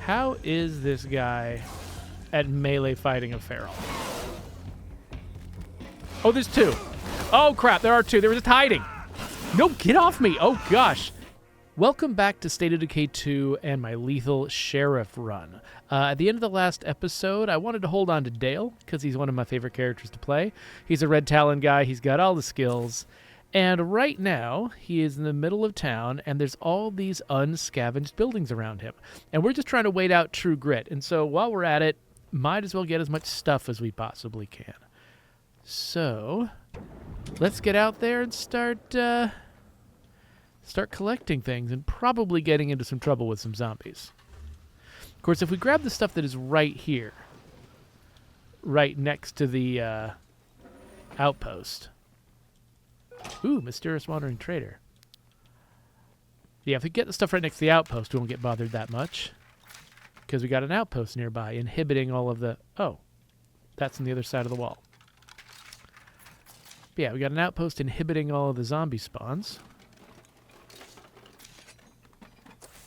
How is this guy at melee fighting a feral? Oh, there's two. Oh, crap. There are two. There was just hiding. No, get off me. Oh, gosh. Welcome back to State of Decay 2 and my lethal sheriff run. At the end of the last episode, I wanted to hold on to Dale because he's one of my favorite characters to play. He's a red talon guy. He's got all the skills. And right now, he is in the middle of town, and there's all these unscavenged buildings around him. And we're just trying to wait out True Grit. And so while we're at it, might as well get as much stuff as we possibly can. So, let's get out there and start collecting things and probably getting into some trouble with some zombies. Of course, if we grab the stuff that is right here, right next to the outpost. Ooh, Mysterious Wandering Trader. Yeah, if we get the stuff right next to the outpost, we won't get bothered that much. Because we got an outpost nearby, inhibiting all of the... Oh, that's on the other side of the wall. But yeah, we got an outpost inhibiting all of the zombie spawns.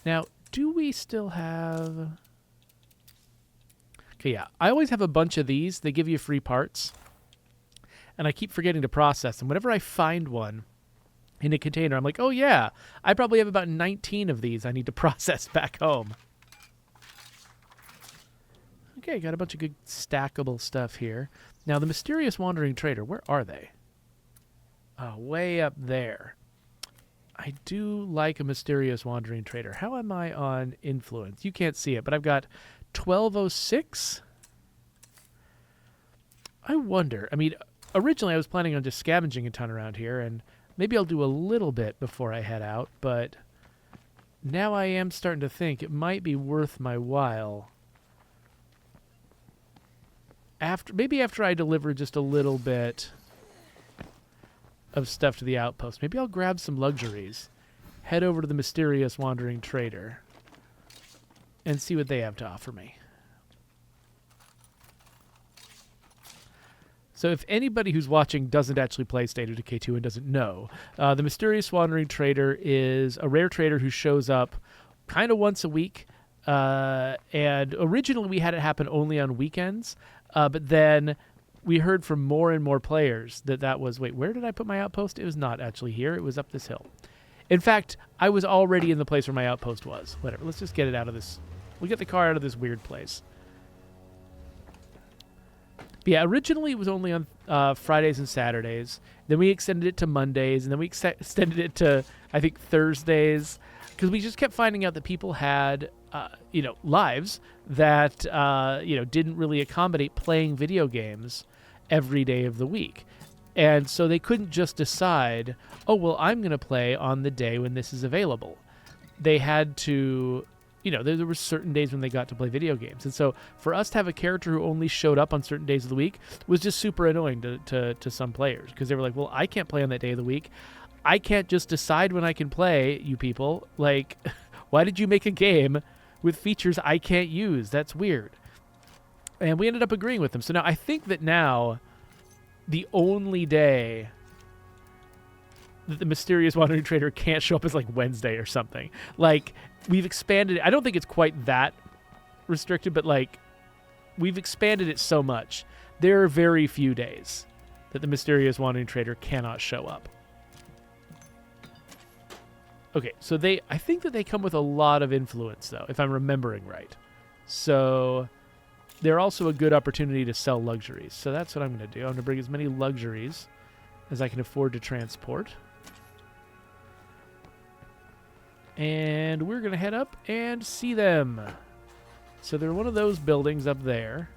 Now, do we still have... Okay, yeah. I always have a bunch of these. They give you free parts. And I keep forgetting to process them. Whenever I find one in a container, I'm like, oh yeah, I probably have about 19 of these I need to process back home. Okay, got a bunch of good stackable stuff here. Now, the Mysterious Wandering Trader, where are they? Oh, way up there. I do like a Mysterious Wandering Trader. How am I on influence? You can't see it, but I've got 1206. I wonder, I mean... Originally, I was planning on just scavenging a ton around here, and maybe I'll do a little bit before I head out, but now I am starting to think it might be worth my while. Maybe after I deliver just a little bit of stuff to the outpost, maybe I'll grab some luxuries, head over to the Mysterious Wandering Trader, and see what they have to offer me. So if anybody who's watching doesn't actually play State of Decay 2 and doesn't know, the Mysterious Wandering Trader is a rare trader who shows up kind of once a week. And originally we had it happen only on weekends. But then we heard from more and more players that was, wait, where did I put my outpost? It was not actually here. It was up this hill. In fact, I was already in the place where my outpost was. Whatever. Let's just get it out of this. We'll get the car out of this weird place. Yeah, originally it was only on Fridays and Saturdays. Then we extended it to Mondays, and then we extended it to, I think, Thursdays, because we just kept finding out that people had, lives that, didn't really accommodate playing video games every day of the week. And so they couldn't just decide, oh, well, I'm going to play on the day when this is available. They had to... there were certain days when they got to play video games. And so for us to have a character who only showed up on certain days of the week was just super annoying to some players, because they were like, well, I can't play on that day of the week. I can't just decide when I can play, you people. Like, why did you make a game with features I can't use? That's weird. And we ended up agreeing with them. So now I think that now the only day that the Mysterious Wandering Trader can't show up is like Wednesday or something. Like, we've expanded it. I don't think it's quite that restricted, but like, we've expanded it so much. There are very few days that the Mysterious Wandering Trader cannot show up. Okay, so I think that they come with a lot of influence, though, if I'm remembering right. So they're also a good opportunity to sell luxuries. So that's what I'm going to do. I'm going to bring as many luxuries as I can afford to transport. And we're going to head up and see them. So they're one of those buildings up there.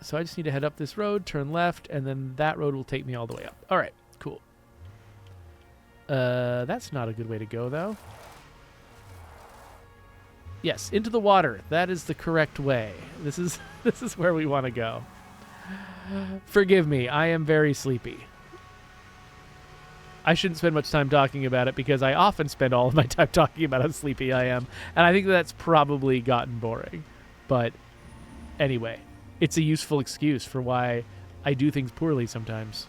So I just need to head up this road, turn left, and then that road will take me all the way up. All right, cool. That's not a good way to go, though. Yes, into the water. That is the correct way. This is where we want to go. Forgive me, I am very sleepy. I shouldn't spend much time talking about it because I often spend all of my time talking about how sleepy I am, and I think that's probably gotten boring. But anyway, it's a useful excuse for why I do things poorly sometimes.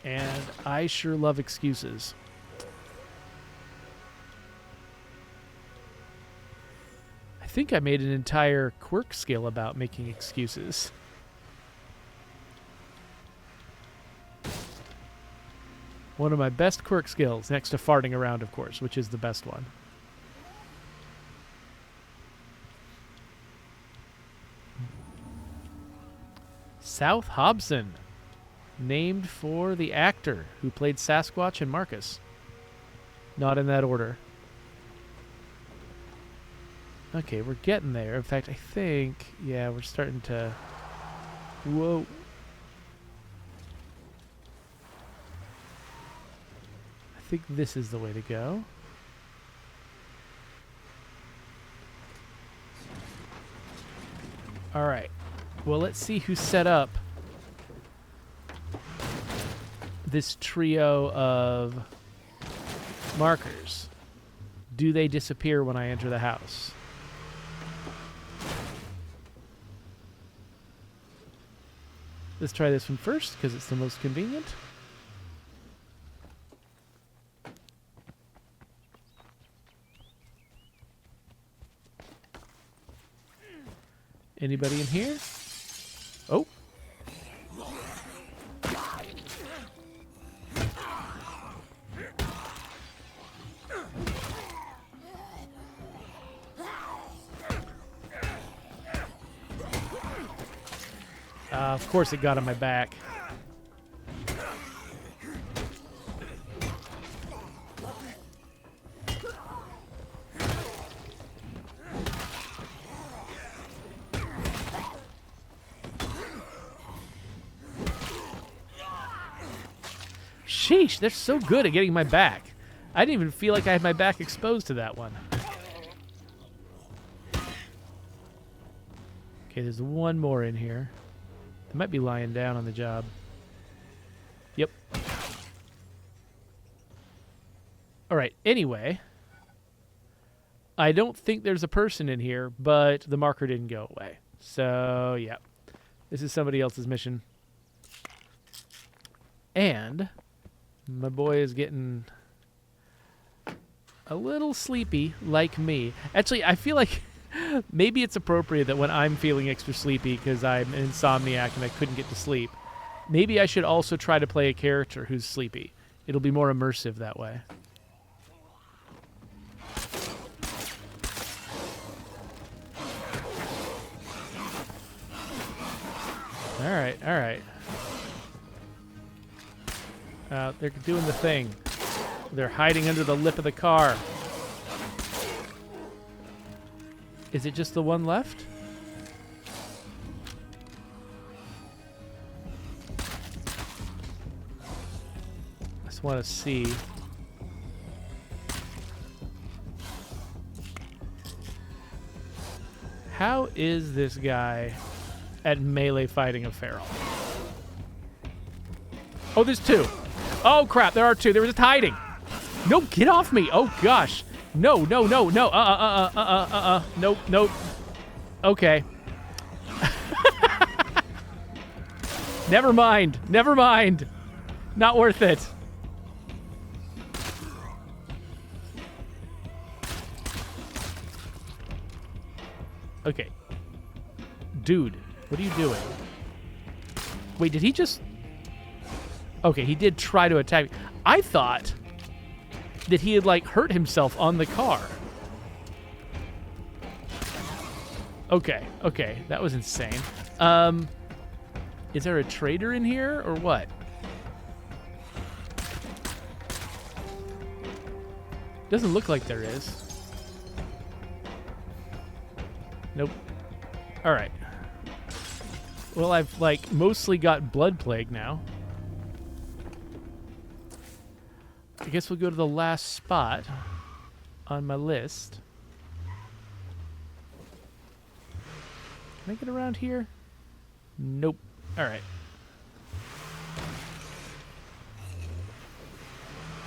And I sure love excuses. I think I made an entire quirk skill about making excuses. One of my best quirk skills, next to farting around, of course, which is the best one. South Hobson, named for the actor who played Sasquatch and Marcus. Not in that order. Okay, we're getting there. In fact, I think, yeah, we're starting to... Whoa. I think this is the way to go. All right. Well, let's see who set up this trio of markers. Do they disappear when I enter the house? Let's try this one first because it's the most convenient. Anybody in here? Oh. Of course it got on my back. Sheesh, they're so good at getting my back. I didn't even feel like I had my back exposed to that one. Okay, there's one more in here. They might be lying down on the job. Yep. All right, anyway. I don't think there's a person in here, but the marker didn't go away. So, yeah. This is somebody else's mission. And my boy is getting a little sleepy, like me. Actually, I feel like maybe it's appropriate that when I'm feeling extra sleepy because I'm an insomniac and I couldn't get to sleep, maybe I should also try to play a character who's sleepy. It'll be more immersive that way. All right, all right. They're doing the thing. They're hiding under the lip of the car. Is it just the one left? I just want to see. How is this guy at melee fighting a feral? Oh, there's two. Oh, crap, there are two. They were just hiding. No, get off me. Oh, gosh. No, no, no, no. Nope, nope. Okay. Never mind. Never mind. Not worth it. Okay. Dude, what are you doing? Wait, did he just... Okay, he did try to attack me. I thought that he had, like, hurt himself on the car. Okay, okay. That was insane. Is there a trader in here, or what? Doesn't look like there is. Nope. All right. Well, I've, like, mostly got blood plague now. I guess we'll go to the last spot on my list. Can I get around here? Nope. All right.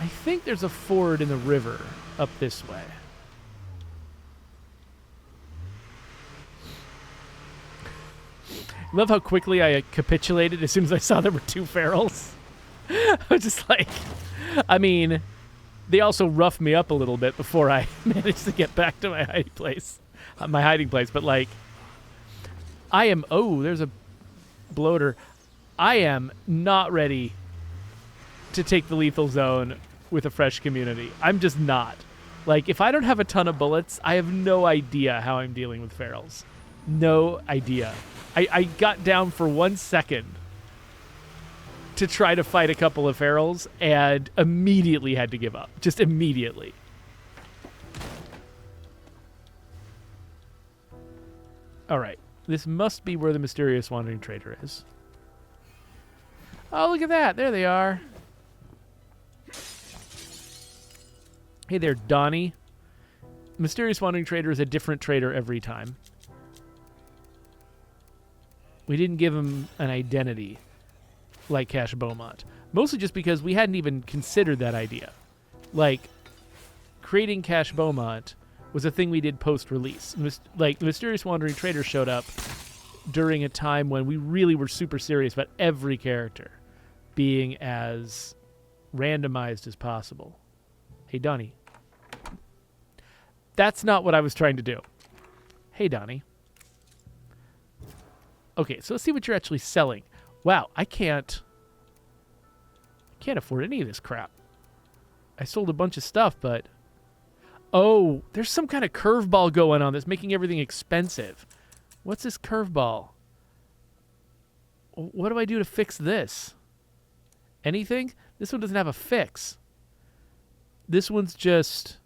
I think there's a ford in the river up this way. Love how quickly I capitulated as soon as I saw there were two ferals. I was just like, I mean, they also roughed me up a little bit before I managed to get back to my hiding place. But like, there's a bloater. I am not ready to take the lethal zone with a fresh community. I'm just not. Like, if I don't have a ton of bullets, I have no idea how I'm dealing with ferals. No idea. I got down for 1 second to try to fight a couple of ferals and immediately had to give up. Just immediately. All right. This must be where the mysterious wandering trader is. Oh, look at that. There they are. Hey there, Donnie. Mysterious wandering trader is a different trader every time. We didn't give him an identity like Cash Beaumont. Mostly just because we hadn't even considered that idea. Like, creating Cash Beaumont was a thing we did post-release. Like, the Mysterious Wandering Trader showed up during a time when we really were super serious about every character being as randomized as possible. Hey, Donnie. That's not what I was trying to do. Hey, Donnie. Okay, so let's see what you're actually selling. Wow, I can't afford any of this crap. I sold a bunch of stuff, but... Oh, there's some kind of curveball going on that's making everything expensive. What's this curveball? What do I do to fix this? Anything? This one doesn't have a fix. This one's just...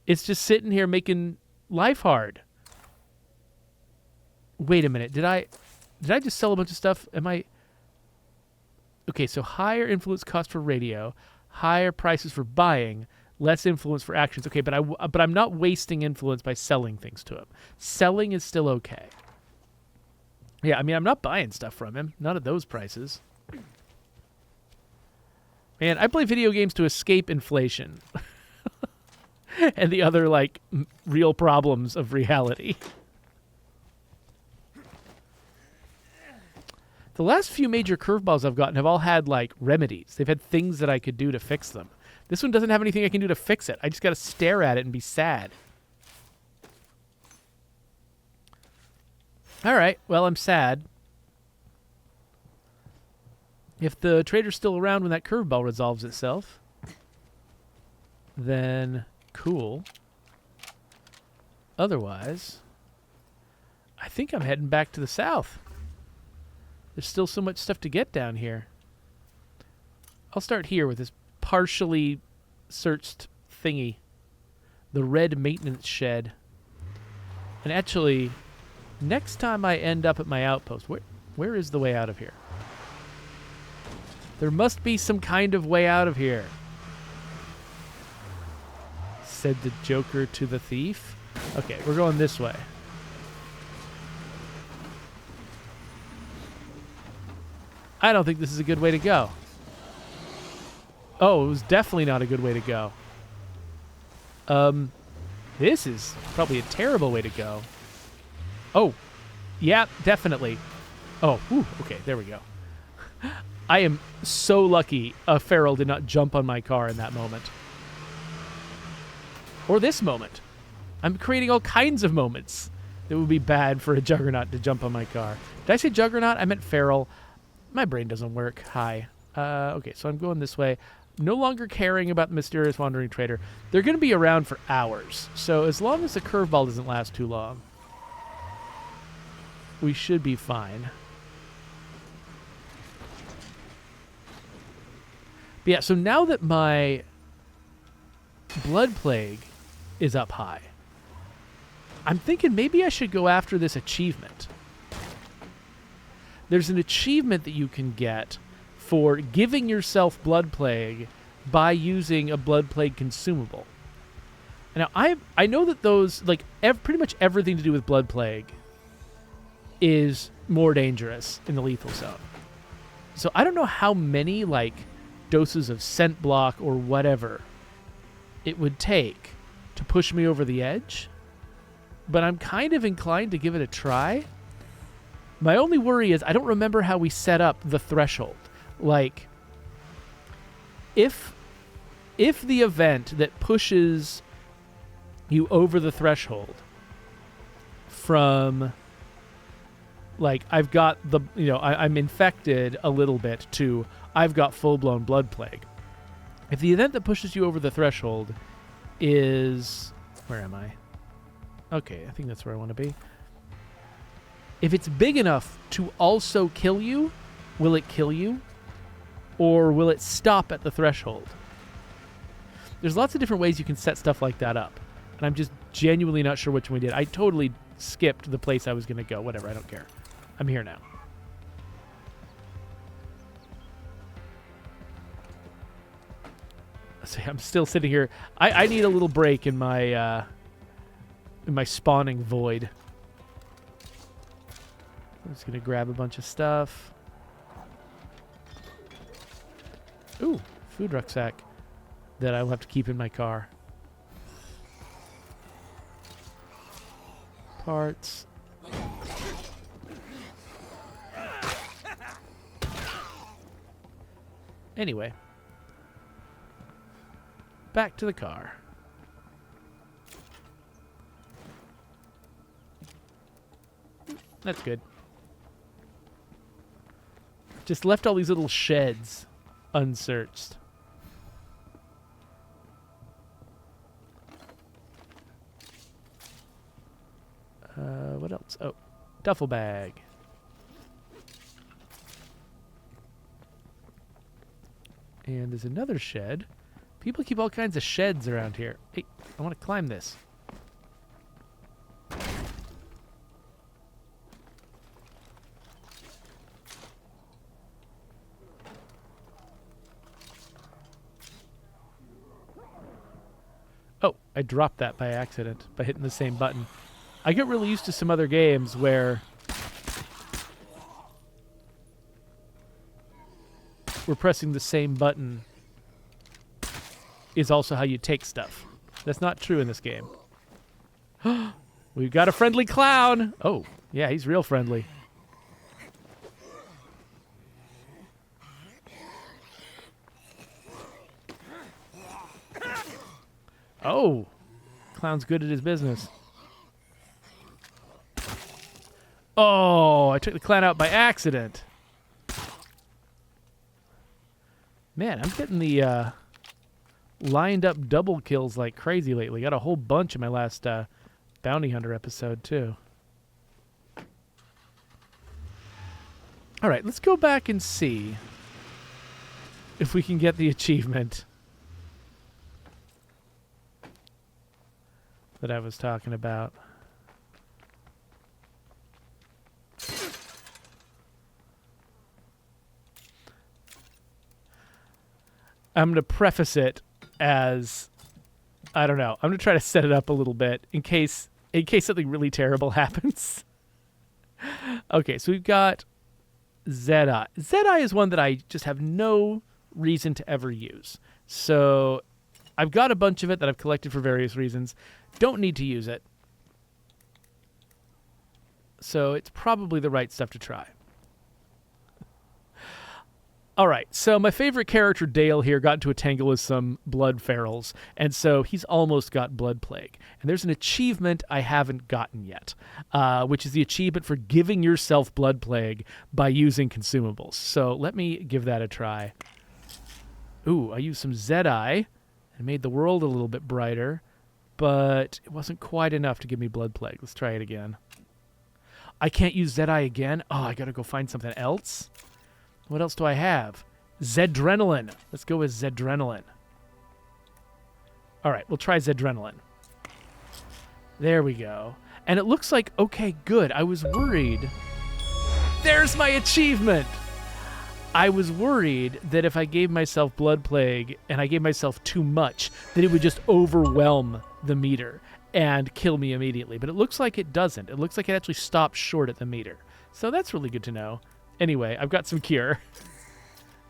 It's just sitting here making life hard. Wait a minute. Did I just sell a bunch of stuff? Am I... Okay, so higher influence cost for radio, higher prices for buying, less influence for actions. Okay, but I'm not wasting influence by selling things to him. Selling is still okay. Yeah, I mean, I'm not buying stuff from him. Not at those prices. Man, I play video games to escape inflation. And the other, like, real problems of reality. The last few major curveballs I've gotten have all had, like, remedies. They've had things that I could do to fix them. This one doesn't have anything I can do to fix it. I just got to stare at it and be sad. All right, well, I'm sad. If the trader's still around when that curveball resolves itself, then cool. Otherwise, I think I'm heading back to the south. There's still so much stuff to get down here. I'll start here with this partially searched thingy. The red maintenance shed. And actually, next time I end up at my outpost, where is the way out of here? There must be some kind of way out of here, said the Joker to the thief. Okay, we're going this way. I don't think this is a good way to go. Oh, it was definitely not a good way to go. This is probably a terrible way to go. Oh, yeah, definitely. Oh, whew, okay, there we go. I am so lucky a feral did not jump on my car in that moment. Or this moment. I'm creating all kinds of moments that would be bad for a Juggernaut to jump on my car. Did I say Juggernaut? I meant feral. My brain doesn't work. Hi. Okay, so I'm going this way. No longer caring about the mysterious wandering trader. They're going to be around for hours. So as long as the curveball doesn't last too long, we should be fine. But yeah, so now that my blood plague is up high, I'm thinking maybe I should go after this achievement. There's an achievement that you can get for giving yourself blood plague by using a blood plague consumable. Now, I know that those, like, pretty much everything to do with blood plague is more dangerous in the lethal zone. So I don't know how many, like, doses of scent block or whatever it would take to push me over the edge, but I'm kind of inclined to give it a try. My only worry is I don't remember how we set up the threshold. Like, if the event that pushes you over the threshold from, like, I've got the, I'm infected a little bit, to I've got full-blown blood plague. If the event that pushes you over the threshold is, where am I? Okay, I think that's where I want to be. If it's big enough to also kill you, will it kill you? Or will it stop at the threshold? There's lots of different ways you can set stuff like that up. And I'm just genuinely not sure which one we did. I totally skipped the place I was going to go. Whatever, I don't care. I'm here now. See, I'm still sitting here. I need a little break in my spawning void. I'm just going to grab a bunch of stuff. Ooh, food rucksack that I'll have to keep in my car. Parts. Anyway. Back to the car. That's good. Just left all these little sheds unsearched. What else? Oh, duffel bag. And there's another shed. People keep all kinds of sheds around here. Hey, I want to climb this. Oh, I dropped that by accident by hitting the same button. I get really used to some other games where we're pressing the same button is also how you take stuff. That's not true in this game. We've got a friendly clown. Oh, yeah, he's real friendly. Oh, clown's good at his business. Oh, I took the clown out by accident. Man, I'm getting the lined up double kills like crazy lately. Got a whole bunch in my last Bounty Hunter episode, too. All right, let's go back and see if we can get the achievement that I was talking about. I'm going to preface it as, I don't know. I'm going to try to set it up a little bit in case something really terrible happens. Okay, so we've got Zedeye. Zedeye is one that I just have no reason to ever use. So I've got a bunch of it that I've collected for various reasons. Don't need to use it. So it's probably the right stuff to try. All right, so my favorite character, Dale, here got into a tangle with some blood ferals, and so he's almost got blood plague. And there's an achievement I haven't gotten yet, which is the achievement for giving yourself blood plague by using consumables. So let me give that a try. Ooh, I used some Zedeye and made the world a little bit brighter, but it wasn't quite enough to give me blood plague. Let's try it again. I can't use Zedeye again? Oh, I gotta go find something else? What else do I have? Zedrenalin. Let's go with Zedrenalin. All right, we'll try Zedrenalin. There we go. And it looks like, okay, good. I was worried. There's my achievement. I was worried that if I gave myself blood plague and I gave myself too much, that it would just overwhelm the meter and kill me immediately. But it looks like it doesn't. It looks like it actually stops short at the meter. So that's really good to know. Anyway, I've got some cure.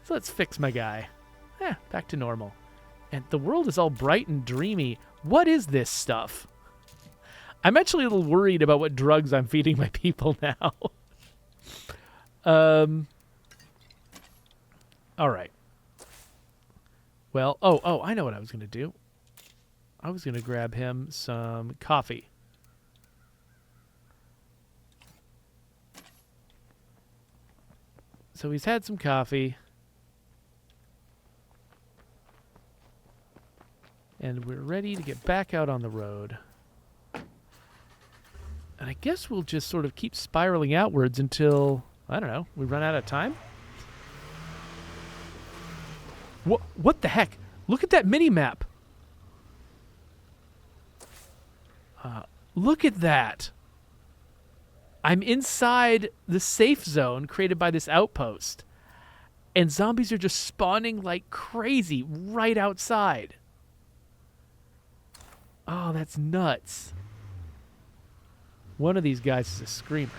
So let's fix my guy. Back to normal. And the world is all bright and dreamy. What is this stuff? I'm actually a little worried about what drugs I'm feeding my people now. All right. Well, I know what I was going to do. I was going to grab him some coffee. So he's had some coffee. And we're ready to get back out on the road. And I guess we'll just sort of keep spiraling outwards until, I don't know, we run out of time? What the heck? Look at that mini-map. Look at that. I'm inside the safe zone created by this outpost. And zombies are just spawning like crazy right outside. Oh, that's nuts. One of these guys is a screamer.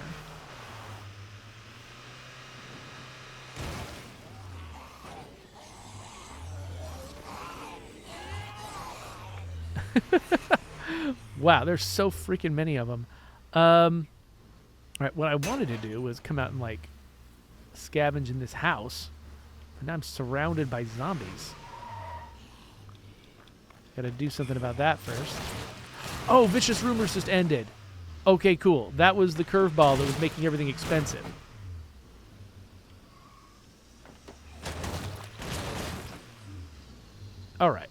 Wow, there's so freaking many of them. All right, what I wanted to do was come out and, like, scavenge in this house. And now I'm surrounded by zombies. Gotta do something about that first. Oh, Vicious Rumors just ended. Okay, cool. That was the curveball that was making everything expensive. All right.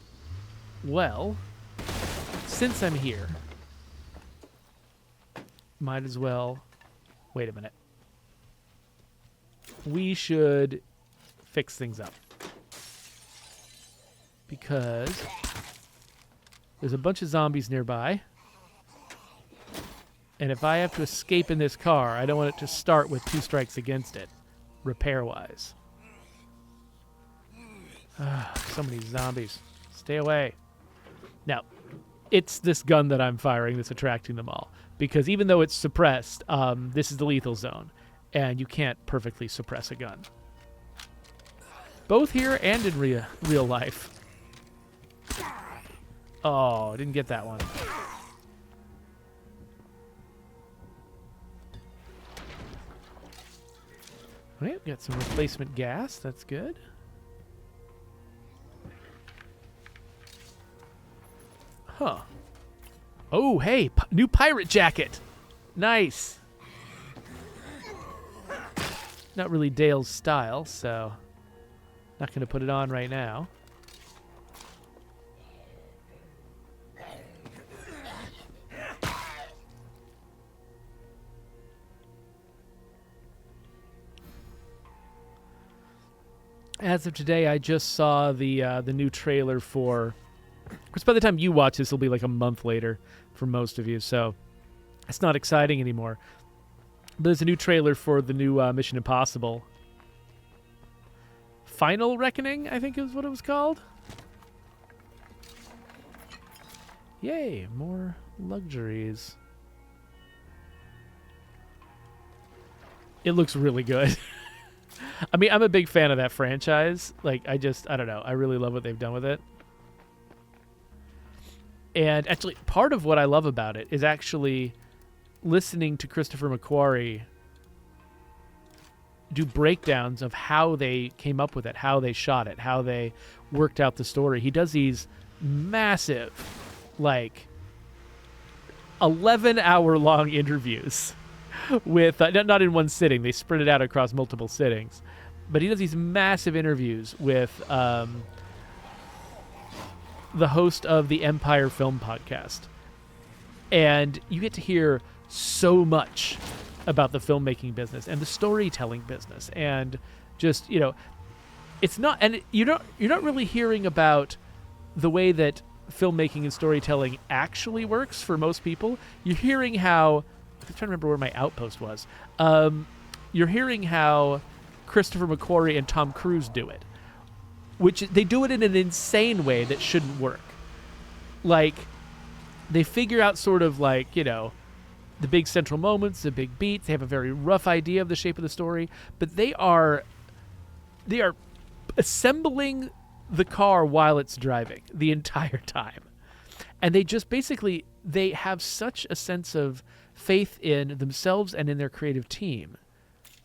Well, since I'm here, might as well... Wait a minute. We should fix things up. Because there's a bunch of zombies nearby. And if I have to escape in this car, I don't want it to start with 2 strikes against it, repair-wise. So many zombies. Stay away. Now, it's this gun that I'm firing that's attracting them all. Because even though it's suppressed, this is the lethal zone. And you can't perfectly suppress a gun. Both here and in real life. Oh, didn't get that one. Okay, got some replacement gas. That's good. Huh. Oh, hey, new pirate jacket. Nice. Not really Dale's style, so not going to put it on right now. As of today, I just saw the new trailer for... Because by the time you watch this, it'll be like a month later for most of you, so it's not exciting anymore. But there's a new trailer for the new Mission Impossible. Final Reckoning, I think is what it was called. Yay, more luxuries. It looks really good. I mean, I'm a big fan of that franchise. Like, I don't know. I really love what they've done with it. And actually, part of what I love about it is actually listening to Christopher McQuarrie do breakdowns of how they came up with it, how they shot it, how they worked out the story. He does these massive, like, 11-hour-long interviews with, not in one sitting, they spread it out across multiple sittings. But he does these massive interviews with the host of the Empire Film Podcast. And you get to hear so much about the filmmaking business and the storytelling business. And just, you know, it's not, and you're not really hearing about the way that filmmaking and storytelling actually works for most people. You're hearing how, I'm trying to remember where my outpost was. You're hearing how Christopher McQuarrie and Tom Cruise do it, which they do it in an insane way that shouldn't work. Like, they figure out sort of like, you know, the big central moments, the big beats. They have a very rough idea of the shape of the story, but they are assembling the car while it's driving the entire time. And they just basically, they have such a sense of faith in themselves and in their creative team.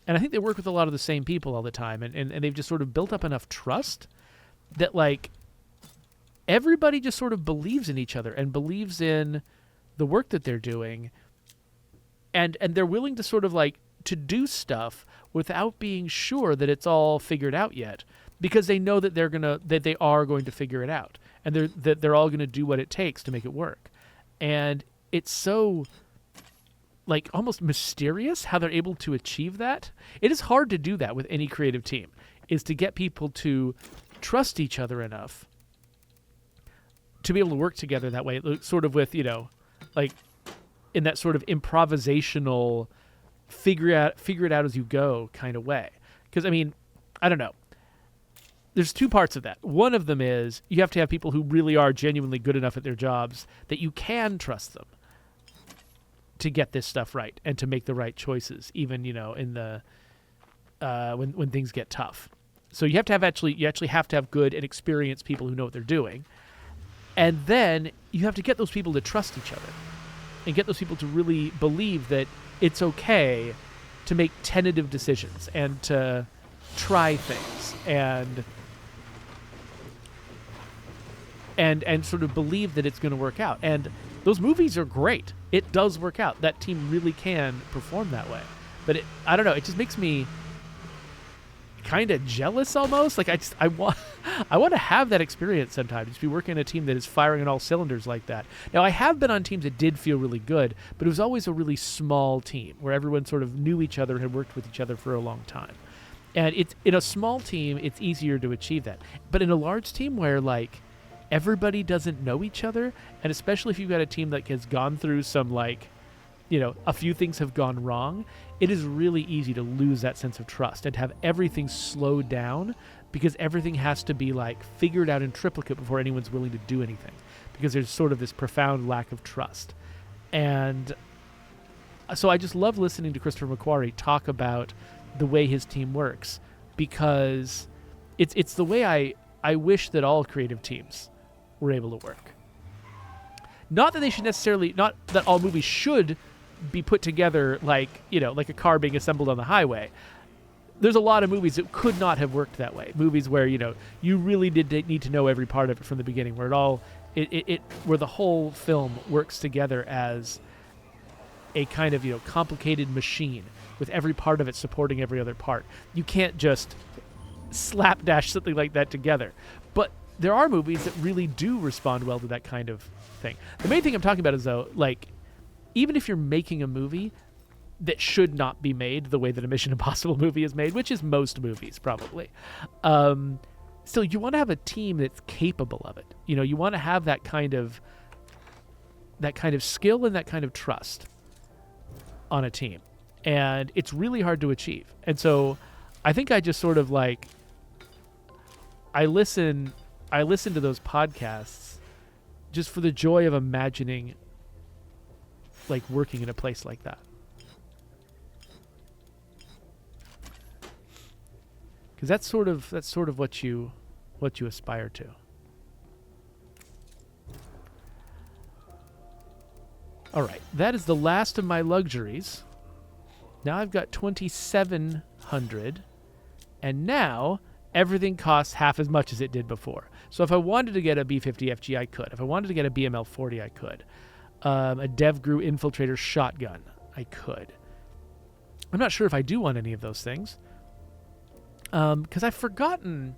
And I think they work with a lot of the same people all the time. And they've just sort of built up enough trust that, like, everybody just sort of believes in each other and believes in the work that they're doing. And they're willing to sort of, like, to do stuff without being sure that it's all figured out yet, because they know that they are going to figure it out, and they're all going to do what it takes to make it work. And it's so, like, almost mysterious how they're able to achieve that. It is hard to do that with any creative team, is to get people to trust each other enough to be able to work together that way, sort of with, like, in that sort of improvisational, figure it out as you go kind of way. Because, I mean, I don't know. There's two parts of that. One of them is you have to have people who really are genuinely good enough at their jobs that you can trust them to get this stuff right and to make the right choices, even, in the when things get tough. So you actually have to have good and experienced people who know what they're doing. And then you have to get those people to trust each other and get those people to really believe that it's okay to make tentative decisions and to try things and sort of believe that it's going to work out. And those movies are great. It does work out. That team really can perform that way. But I don't know, it just makes me kind of jealous almost. Like, I want to have that experience sometimes, to be working in a team that is firing on all cylinders like that. Now, I have been on teams that did feel really good, but it was always a really small team where everyone sort of knew each other and had worked with each other for a long time. And it's in a small team, it's easier to achieve that. But in a large team where, like, everybody doesn't know each other, and especially if you've got a team that has gone through some, like, a few things have gone wrong, it is really easy to lose that sense of trust and have everything slowed down, because everything has to be, like, figured out in triplicate before anyone's willing to do anything, because there's sort of this profound lack of trust. And so I just love listening to Christopher McQuarrie talk about the way his team works, because it's the way I wish that all creative teams were able to work. Not that they should necessarily, not that all movies should be put together like a car being assembled on the highway. There's a lot of movies that could not have worked that way. Movies where, you really did need to know every part of it from the beginning, where where the whole film works together as a kind of, complicated machine with every part of it supporting every other part. You can't just slapdash something like that together. But there are movies that really do respond well to that kind of thing. The main thing I'm talking about is, though, like, even if you're making a movie that should not be made the way that a Mission Impossible movie is made, which is most movies probably, still you want to have a team that's capable of it. You want to have that kind of skill and that kind of trust on a team, and it's really hard to achieve. And so I think I just sort of, like, I listen to those podcasts just for the joy of imagining, like, working in a place like that. Because that's sort of what you aspire to. All right, that is the last of my luxuries. Now I've got 2,700, and now everything costs half as much as it did before. So if I wanted to get a B50FG, I could. If I wanted to get a BML40, I could. A DevGru Infiltrator shotgun, I could. I'm not sure if I do want any of those things, because I've forgotten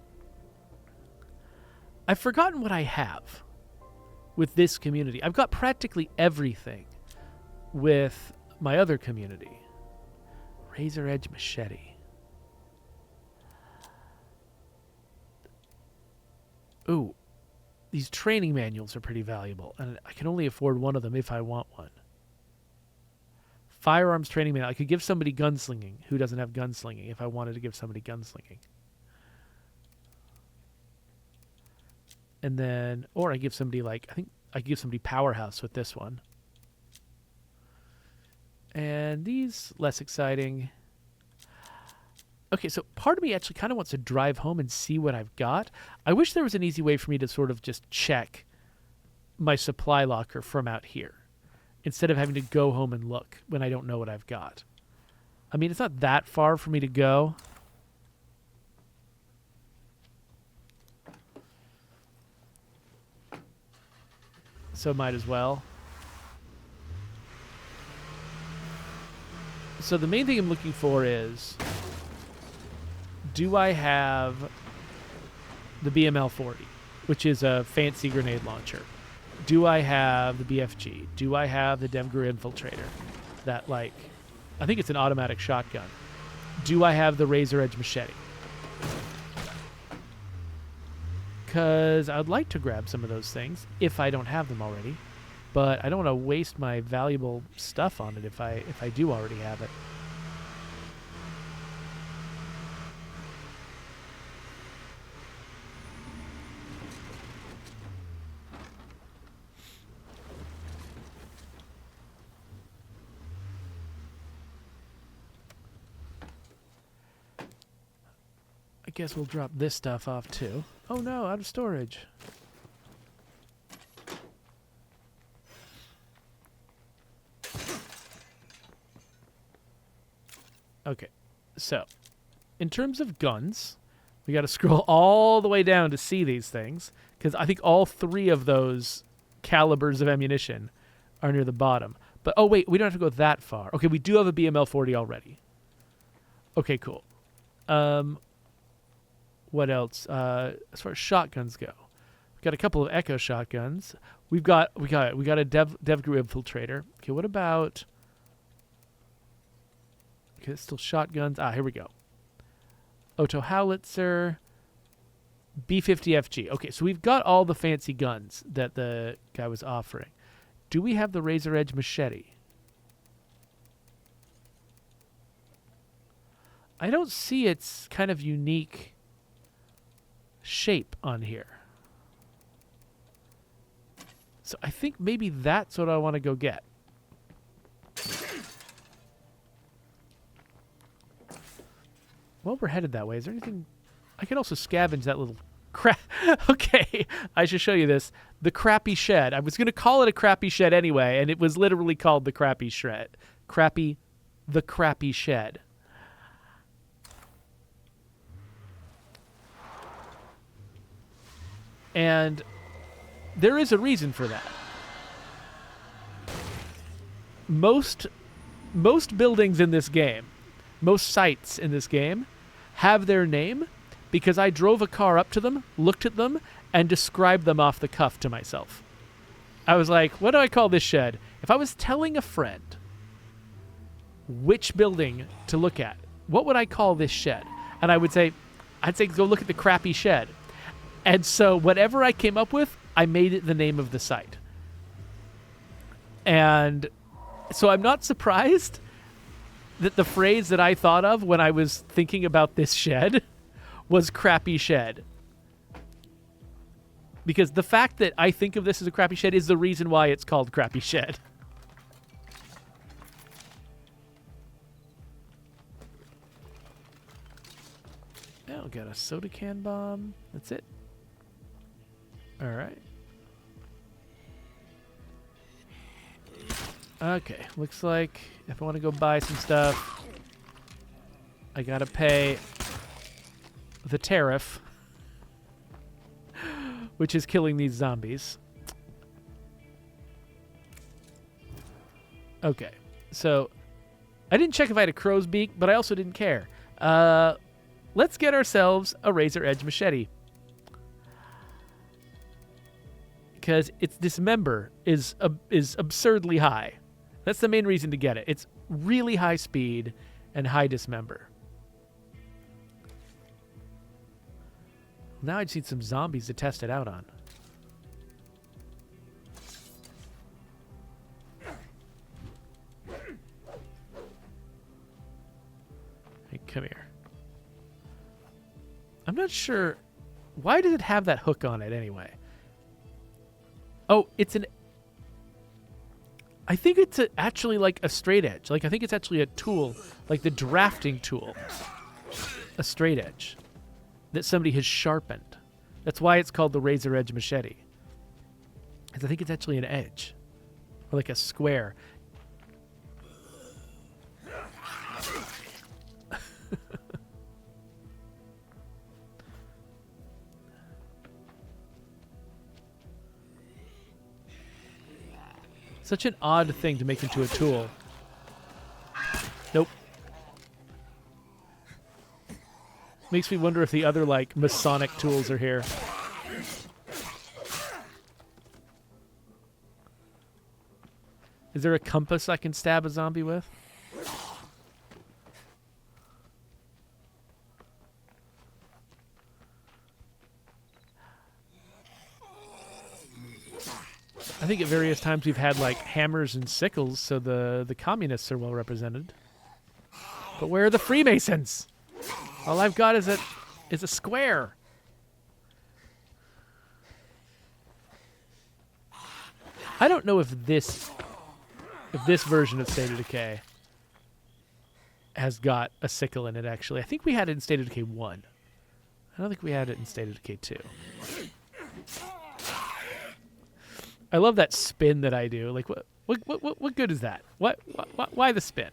what I have with this community. I've got practically everything with my other community. Razor Edge Machete. Ooh, these training manuals are pretty valuable, and I can only afford one of them if I want one. Firearms training manual. I could give somebody gunslinging who doesn't have gunslinging if I wanted to give somebody gunslinging. And then, or I give somebody, like, I think I could give somebody Powerhouse with this one. And these, less exciting. Okay, so part of me actually kind of wants to drive home and see what I've got. I wish there was an easy way for me to sort of just check my supply locker from out here, instead of having to go home and look when I don't know what I've got. I mean, it's not that far for me to go. So might as well. So the main thing I'm looking for is, do I have the BML-40, which is a fancy grenade launcher? Do I have the BFG? Do I have the Demgru Infiltrator? That, like, I think it's an automatic shotgun. Do I have the Razor Edge Machete? Because I'd like to grab some of those things if I don't have them already. But I don't want to waste my valuable stuff on it if I do already have it. I guess we'll drop this stuff off too. Oh no, out of storage. Okay, so in terms of guns, we got to scroll all the way down to see these things, because I think all three of those calibers of ammunition are near the bottom. But oh wait, we don't have to go that far. Okay, we do have a BML-40 already. Okay, cool. What else? As far as shotguns go, we've got a couple of Echo shotguns. We got a Devgru Infiltrator. Okay, what about? Okay, it's still shotguns. Here we go. Auto Howitzer, B50FG. Okay, so we've got all the fancy guns that the guy was offering. Do we have the Razor Edge Machete? I don't see its kind of unique shape on here. So I think maybe that's what I want to go get. Well, we're headed that way. Is there anything? I could also scavenge that little crap. Okay, I should show you this. The crappy shed. I was going to call it a crappy shed anyway, and it was literally called the crappy shed. The crappy shed. And there is a reason for that. Most buildings in this game, most sites in this game, have their name because I drove a car up to them, looked at them, and described them off the cuff to myself. I was like, what do I call this shed? If I was telling a friend which building to look at, what would I call this shed? And I'd say, go look at the crappy shed. And so whatever I came up with, I made it the name of the site. And so I'm not surprised that the phrase that I thought of when I was thinking about this shed was crappy shed. Because the fact that I think of this as a crappy shed is the reason why it's called crappy shed. Now got a soda can bomb. That's it. All right. Okay, looks like if I want to go buy some stuff, I gotta pay the tariff, which is killing these zombies. Okay, so I didn't check if I had a crow's beak, but I also didn't care. Let's get ourselves a Razor Edge Machete. Because its dismember is absurdly high. That's the main reason to get it. It's really high speed and high dismember. Now I just need some zombies to test it out on. Hey, come here. I'm not sure. Why does it have that hook on it anyway? Oh, it's an... I think it's actually like a straight edge. Like, I think it's actually a tool, like the drafting tool. A straight edge that somebody has sharpened. That's why it's called the Razor Edge Machete. Because I think it's actually an edge. Or like a square. Such an odd thing to make into a tool. Nope. Makes me wonder if the other, like, Masonic tools are here. Is there a compass I can stab a zombie with? I think at various times we've had, like, hammers and sickles, so the communists are well represented. But where are the Freemasons? All I've got is a square. I don't know if this version of State of Decay has got a sickle in it, actually. I think we had it in State of Decay 1. I don't think we had it in State of Decay 2. I love that spin that I do. Like, what good is that? Why the spin?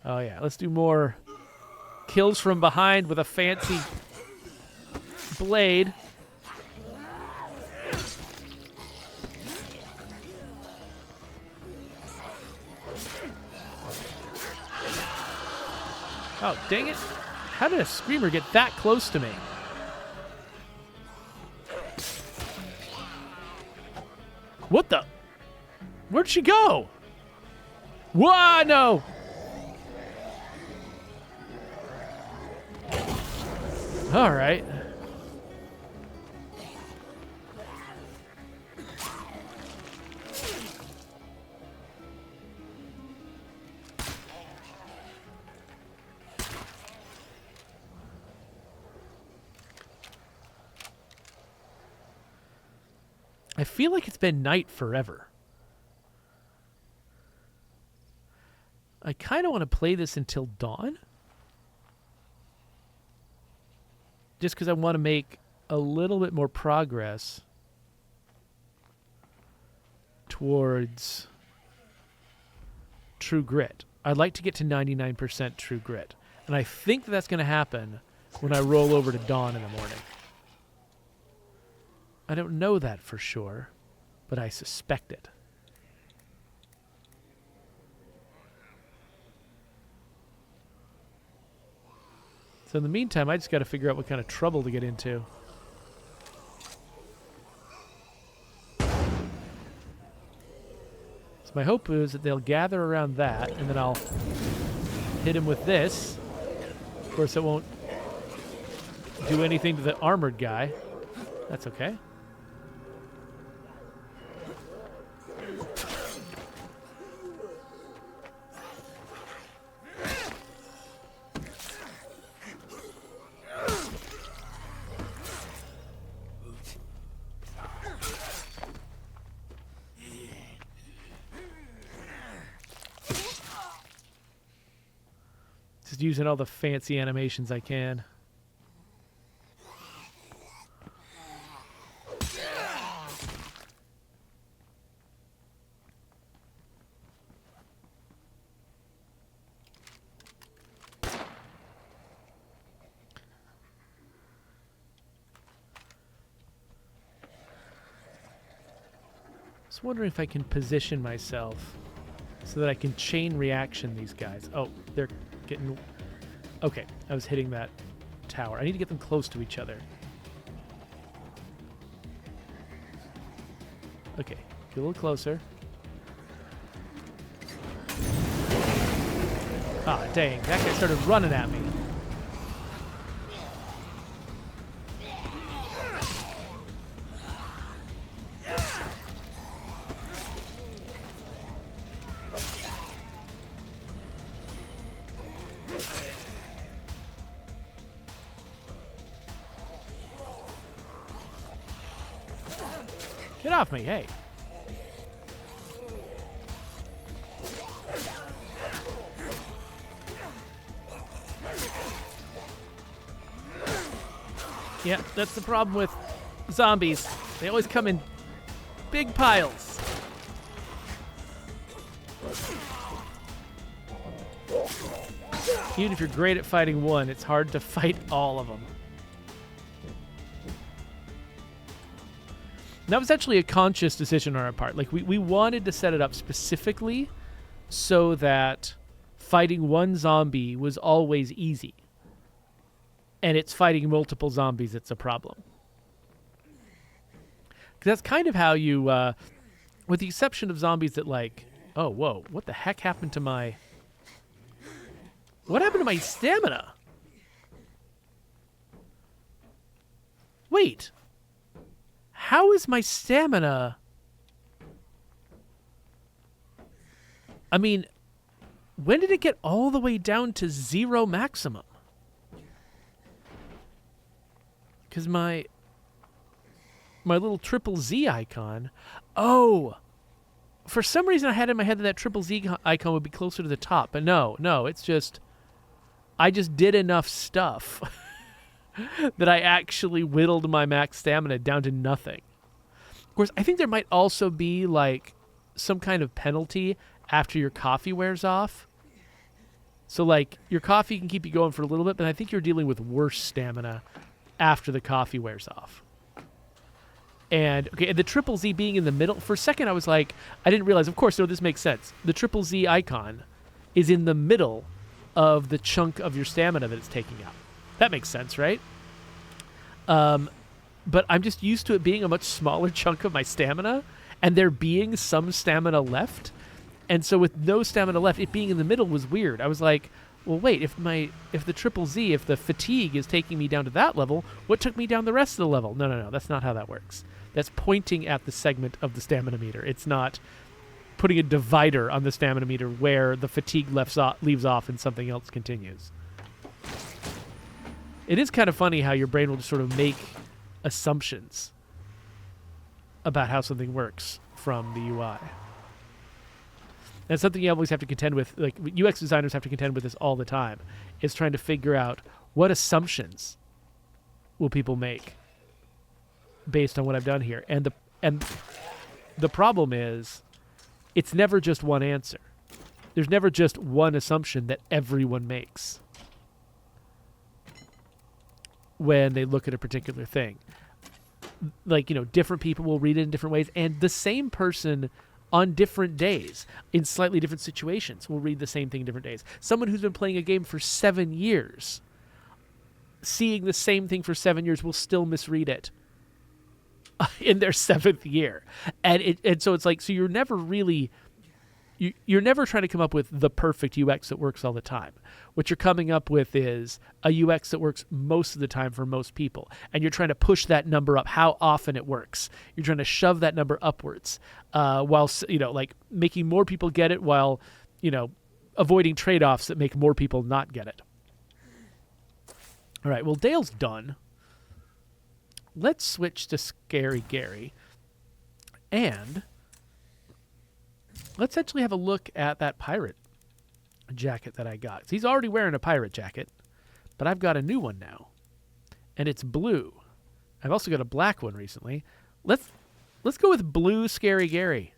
Oh yeah, let's do more kills from behind with a fancy blade. Oh, dang it. How did a screamer get that close to me? What the? Where'd she go? Whoa, no! All right. I feel like it's been night forever. I kind of want to play this until dawn. Just because I want to make a little bit more progress towards True Grit. I'd like to get to 99% True Grit. And I think that's going to happen when I roll over to dawn in the morning. I don't know that for sure, but I suspect it. So in the meantime, I just got to figure out what kind of trouble to get into. So my hope is that they'll gather around that, and then I'll hit him with this. Of course, it won't do anything to the armored guy. That's okay. Just using all the fancy animations I can. Just wondering if I can position myself so that I can chain reaction these guys. Oh, they're getting... Okay, I was hitting that tower. I need to get them close to each other. Okay, get a little closer. Ah, dang, that guy started running at me. Get off me, hey. Yeah, that's the problem with zombies. They always come in big piles. Even if you're great at fighting one, it's hard to fight all of them. That was actually a conscious decision on our part. Like, we wanted to set it up specifically so that fighting one zombie was always easy. And it's fighting multiple zombies that's a problem. Because that's kind of how you, with the exception of zombies that like, oh, whoa, what the heck happened to my... What happened to my stamina? Wait. How is my stamina... I mean, when did it get all the way down to 0 maximum? Because my little triple Z icon... Oh! For some reason I had in my head that triple Z icon would be closer to the top. But no, it's just... I just did enough stuff that I actually whittled my max stamina down to nothing. Of course, I think there might also be like some kind of penalty after your coffee wears off. So like your coffee can keep you going for a little bit, but I think you're dealing with worse stamina after the coffee wears off. And okay, and the triple Z being in the middle, for a second I was like, I didn't realize, of course, no, this makes sense. The triple Z icon is in the middle of the chunk of your stamina that it's taking out. That makes sense, right? But I'm just used to it being a much smaller chunk of my stamina and there being some stamina left. And so with no stamina left, it being in the middle was weird. I was like, well, wait, if the triple Z, if the fatigue is taking me down to that level, what took me down the rest of the level? No, that's not how that works. That's pointing at the segment of the stamina meter. It's not putting a divider on the stamina meter where the fatigue leaves off and something else continues. It is kind of funny how your brain will just sort of make assumptions about how something works from the UI. That's something you always have to contend with. Like UX designers have to contend with this all the time. Is trying to figure out what assumptions will people make based on what I've done here. And the problem is, it's never just one answer. There's never just one assumption that everyone makes when they look at a particular thing. Like, different people will read it in different ways, and the same person on different days, in slightly different situations, will read the same thing in different days. Someone who's been playing a game for 7 years, seeing the same thing for 7 years, will still misread it in their 7th year. And so it's like, so you're never really... You're never trying to come up with the perfect UX that works all the time. What you're coming up with is a UX that works most of the time for most people. And you're trying to push that number up, how often it works. You're trying to shove that number upwards while, like making more people get it while, avoiding trade-offs that make more people not get it. All right, well, Dale's done. Let's switch to Scary Gary. And... let's actually have a look at that pirate jacket that I got. He's already wearing a pirate jacket, but I've got a new one now, and it's blue. I've also got a black one recently. Let's go with blue Scary Gary.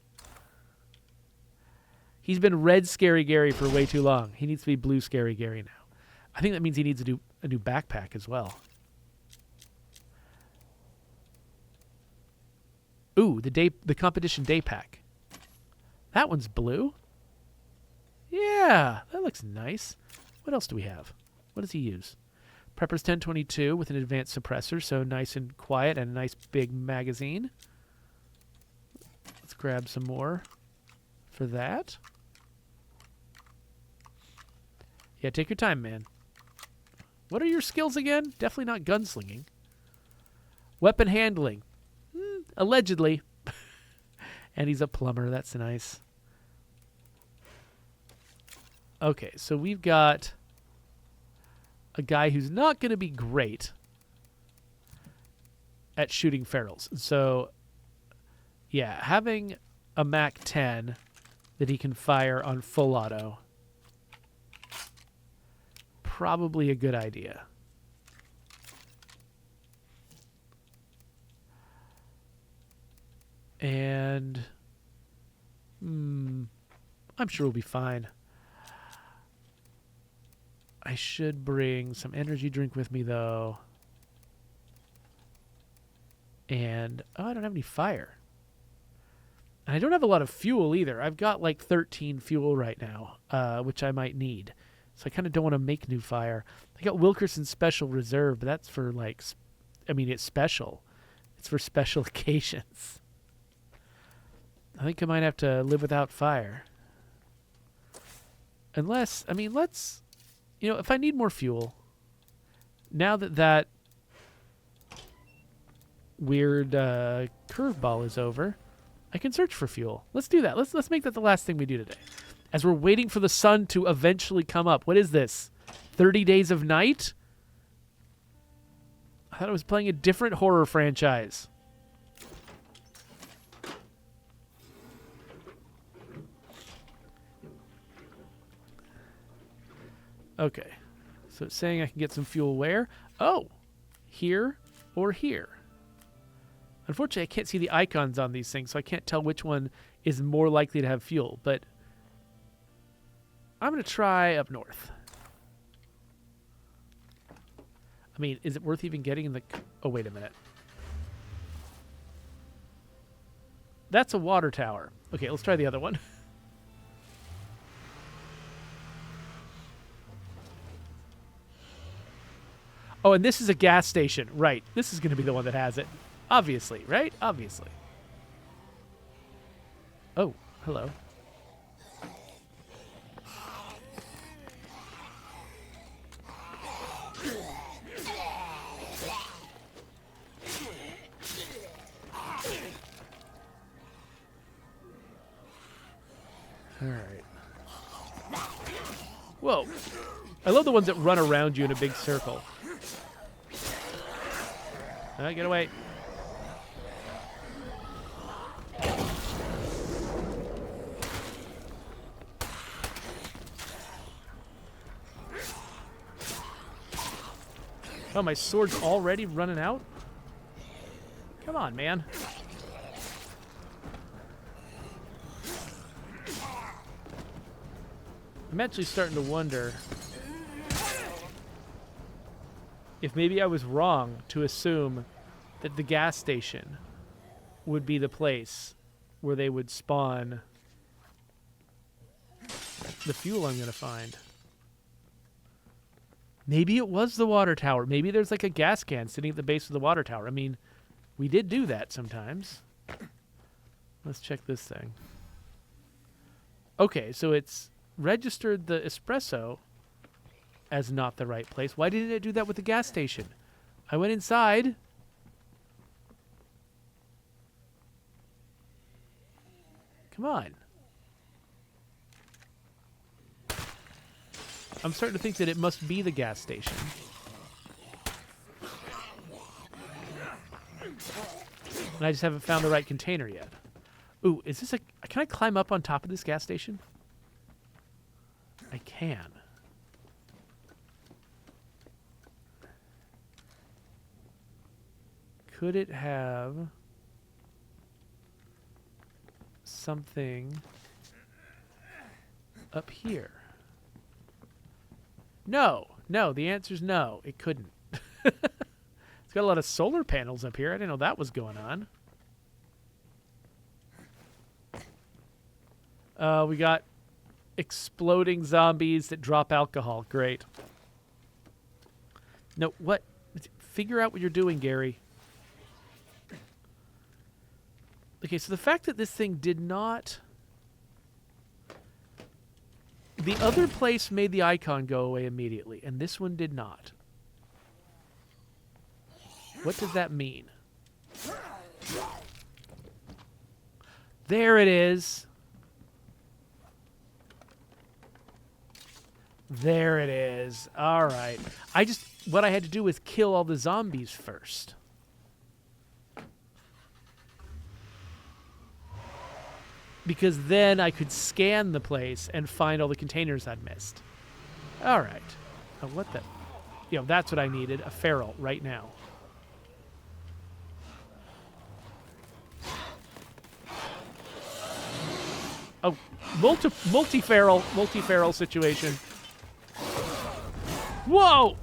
He's been red Scary Gary for way too long. He needs to be blue Scary Gary now. I think that means he needs a new backpack as well. Ooh, the competition day pack. That one's blue. Yeah, that looks nice. What else do we have? What does he use? Prepper's 1022 with an advanced suppressor, so nice and quiet and a nice big magazine. Let's grab some more for that. Yeah, take your time, man. What are your skills again? Definitely not gunslinging. Weapon handling. Allegedly. And he's a plumber. That's nice. Okay, so we've got a guy who's not going to be great at shooting ferals. So, yeah, having a Mac 10 that he can fire on full auto, probably a good idea. And I'm sure we'll be fine. I should bring some energy drink with me, though. And, oh, I don't have any fire. And I don't have a lot of fuel either. I've got like 13 fuel right now, which I might need. So I kind of don't want to make new fire. I got Wilkerson Special Reserve, but that's for like, I mean, it's special. It's for special occasions. I think I might have to live without fire. Unless, I mean, let's, you know, if I need more fuel, now that that weird curveball is over, I can search for fuel. Let's do that. Let's make that the last thing we do today. As we're waiting for the sun to eventually come up. What is this? 30 Days of Night? I thought I was playing a different horror franchise. Okay. So it's saying I can get some fuel where? Oh, here or here. Unfortunately, I can't see the icons on these things, so I can't tell which one is more likely to have fuel. But I'm going to try up north. I mean, is it worth even getting in the... Oh, wait a minute. That's a water tower. Okay, let's try the other one. Oh, and this is a gas station. Right. This is going to be the one that has it. Obviously, right? Obviously. Oh, hello. All right. Whoa. I love the ones that run around you in a big circle. Get away. Oh, my sword's already running out? Come on, man. I'm actually starting to wonder if maybe I was wrong to assume that the gas station would be the place where they would spawn the fuel I'm going to find. Maybe it was the water tower. Maybe there's like a gas can sitting at the base of the water tower. I mean, we did do that sometimes. Let's check this thing. Okay, so it's registered the espresso as not the right place. Why didn't it do that with the gas station? I went inside. Come on. I'm starting to think that it must be the gas station. And I just haven't found the right container yet. Ooh, is this a... Can I climb up on top of this gas station? I can. Could it have something up here? No. No, the answer's no. It couldn't. It's got a lot of solar panels up here. I didn't know that was going on. We got exploding zombies that drop alcohol. Great. No, what? Figure out what you're doing, Gary. Okay, so the fact that this thing did not... The other place made the icon go away immediately, and this one did not. What does that mean? There it is. There it is. All right. What I had to do was kill all the zombies first. Because then I could scan the place and find all the containers I'd missed. All right. Oh, what the... You know, that's what I needed. A feral right now. Oh, multi-feral situation. Whoa!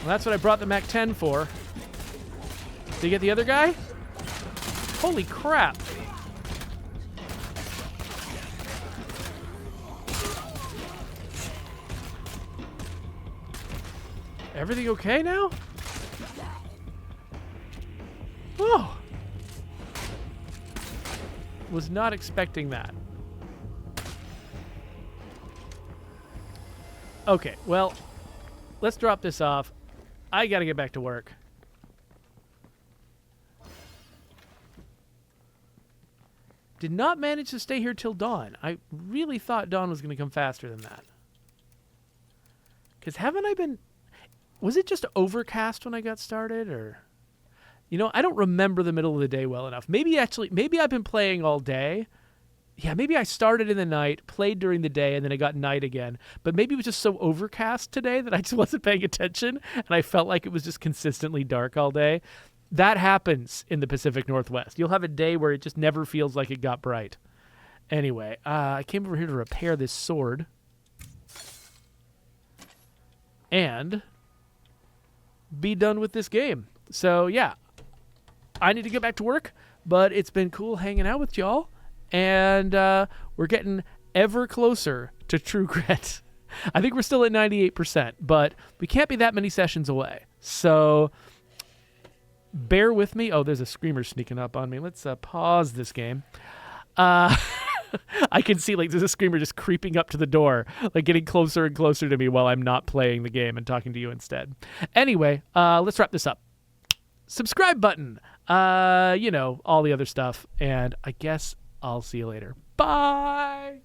Well, that's what I brought the Mac 10 for. Did you get the other guy? Holy crap. Everything okay now? Oh. Was not expecting that. Okay, well, let's drop this off. I gotta get back to work. Did not manage to stay here till dawn. I really thought dawn was gonna come faster than that. Because haven't I been... Was it just overcast when I got started, or... You know, I don't remember the middle of the day well enough. Maybe I've been playing all day. Yeah, maybe I started in the night, played during the day, and then it got night again. But maybe it was just so overcast today that I just wasn't paying attention, and I felt like it was just consistently dark all day. That happens in the Pacific Northwest. You'll have a day where it just never feels like it got bright. Anyway, I came over here to repair this sword. And be done with this game. So, yeah. I need to get back to work, but it's been cool hanging out with y'all. And we're getting ever closer to True Grit. I think we're still at 98%, but we can't be that many sessions away. So bear with me. Oh, there's a screamer sneaking up on me. Let's pause this game. I can see like there's a screamer just creeping up to the door, like getting closer and closer to me while I'm not playing the game and talking to you instead. Anyway, let's wrap this up. Subscribe button, you know, all the other stuff. And I guess I'll see you later. Bye.